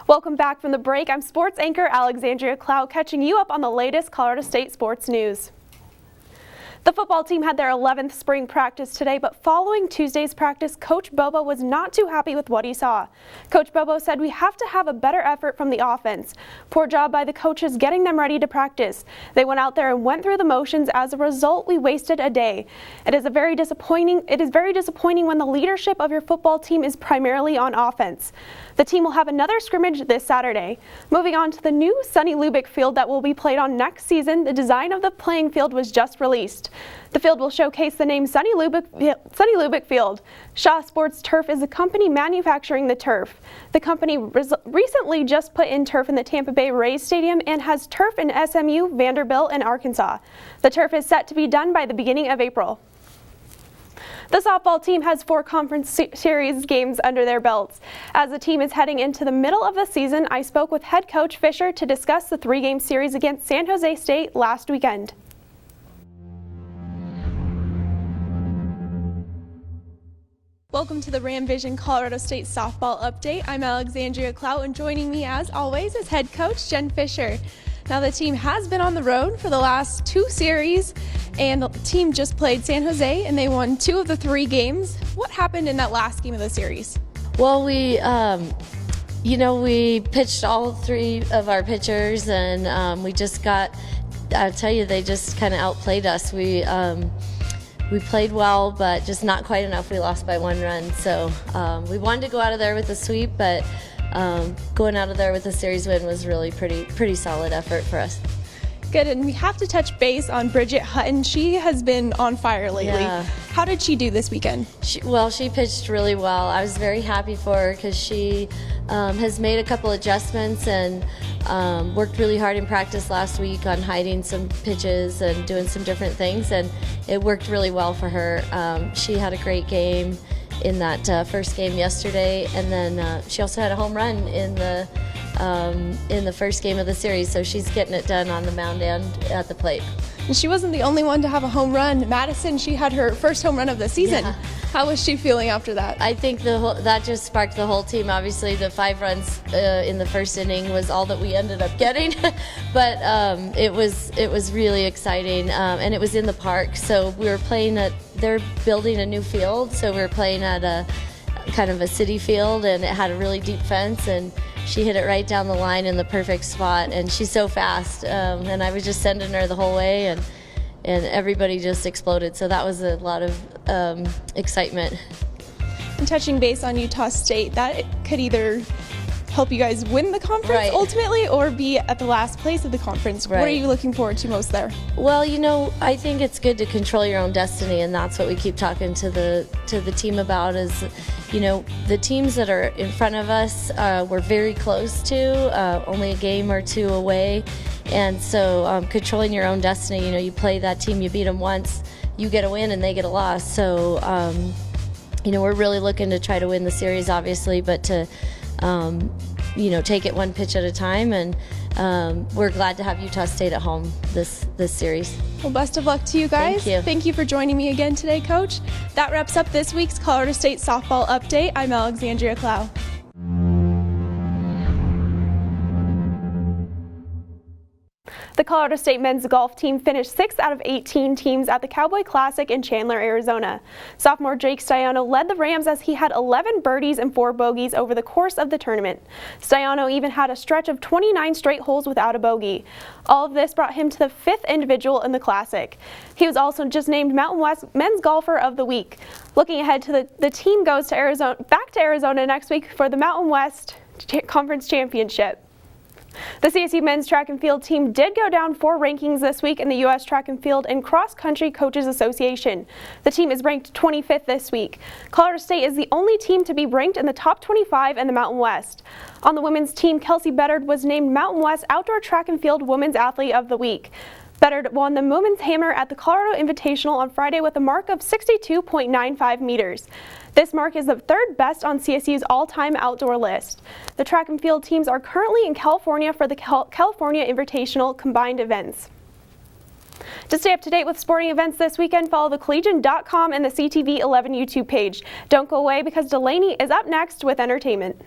Welcome back from the break. I'm sports anchor Alexandria Clough, catching you up on the latest Colorado State sports news. The football team had their 11th spring practice today, but following Tuesday's practice, Coach Bobo was not too happy with what he saw. Coach Bobo said, "We have to have a better effort from the offense. Poor job by the coaches getting them ready to practice. They went out there and went through the motions. As a result, we wasted a day. It is very disappointing when the leadership of your football team is primarily on offense." The team will have another scrimmage this Saturday. Moving on to the new Sonny Lubick field that will be played on next season, the design of the playing field was just released. The field will showcase the name Sonny Lubick Field. Shaw Sports Turf is the company manufacturing the turf. The company recently just put in turf in the Tampa Bay Rays Stadium and has turf in SMU, Vanderbilt, and Arkansas. The turf is set to be done by the beginning of April. The softball team has 4 conference series games under their belts. As the team is heading into the middle of the season, I spoke with head coach Fisher to discuss the 3-game series against San Jose State last weekend. Welcome to the Ram Vision Colorado State softball update. I'm Alexandria Clough, and joining me as always is head coach Jen Fisher. Now, the team has been on the road for the last 2 series, and the team just played San Jose, and they won 2 of the 3 games. What happened in that last game of the series? Well, we pitched all 3 of our pitchers, and we just got, I'll tell you, they just kind of outplayed us. We played well, but just not quite enough. We lost by 1 run, so we wanted to go out of there with a sweep, but going out of there with a series win was really pretty solid effort for us. Good, and we have to touch base on Bridget Hutton. She has been on fire lately. Yeah. How did she do this weekend? She pitched really well. I was very happy for her because she has made a couple adjustments and worked really hard in practice last week on hiding some pitches and doing some different things, and it worked really well for her. She had a great game in that first game yesterday, and then she also had a home run in the first game of the series, so she's getting it done on the mound and at the plate. And she wasn't the only one to have a home run. Madison, she had her first home run of the season. Yeah. How was she feeling after that? I think that just sparked the whole team. Obviously, the 5 runs in the first inning was all that we ended up getting, but it was really exciting, and it was in the park. So we were playing they're building a new field, so we were playing at a kind of a city field, and it had a really deep fence, and she hit it right down the line in the perfect spot, and she's so fast, and I was just sending her the whole way, and everybody just exploded, so that was a lot of excitement. And touching base on Utah State, that could either help you guys win the conference ultimately or be at the last place of the conference. Right. What are you looking forward to most there? Well, I think it's good to control your own destiny, and that's what we keep talking to the team about is, the teams that are in front of us we're very close to, only a game or 2 away, and so controlling your own destiny, you play that team, you beat them once, you get a win and they get a loss, so we're really looking to try to win the series, obviously, but to take it 1 pitch at a time, and we're glad to have Utah State at home this series. Well, best of luck to you guys. Thank you. Thank you for joining me again today, Coach. That wraps up this week's Colorado State softball update. I'm Alexandria Clough. The Colorado State men's golf team finished 6th out of 18 teams at the Cowboy Classic in Chandler, Arizona. Sophomore Jake Stiano led the Rams as he had 11 birdies and 4 bogeys over the course of the tournament. Stiano even had a stretch of 29 straight holes without a bogey. All of this brought him to the 5th individual in the Classic. He was also just named Mountain West Men's Golfer of the Week. Looking ahead to the team goes to back to Arizona next week for the Mountain West Conference Championship. The CSU men's track and field team did go down 4 rankings this week in the U.S. Track and Field and Cross Country Coaches Association. The team is ranked 25th this week. Colorado State is the only team to be ranked in the top 25 in the Mountain West. On the women's team, Kelsey Beddard was named Mountain West Outdoor Track and Field Women's Athlete of the Week. Beddard won the Women's Hammer at the Colorado Invitational on Friday with a mark of 62.95 meters. This mark is the 3rd best on CSU's all-time outdoor list. The track and field teams are currently in California for the California Invitational combined events. To stay up to date with sporting events this weekend, follow the Collegian.com and the CTV 11 YouTube page. Don't go away because Delaney is up next with entertainment.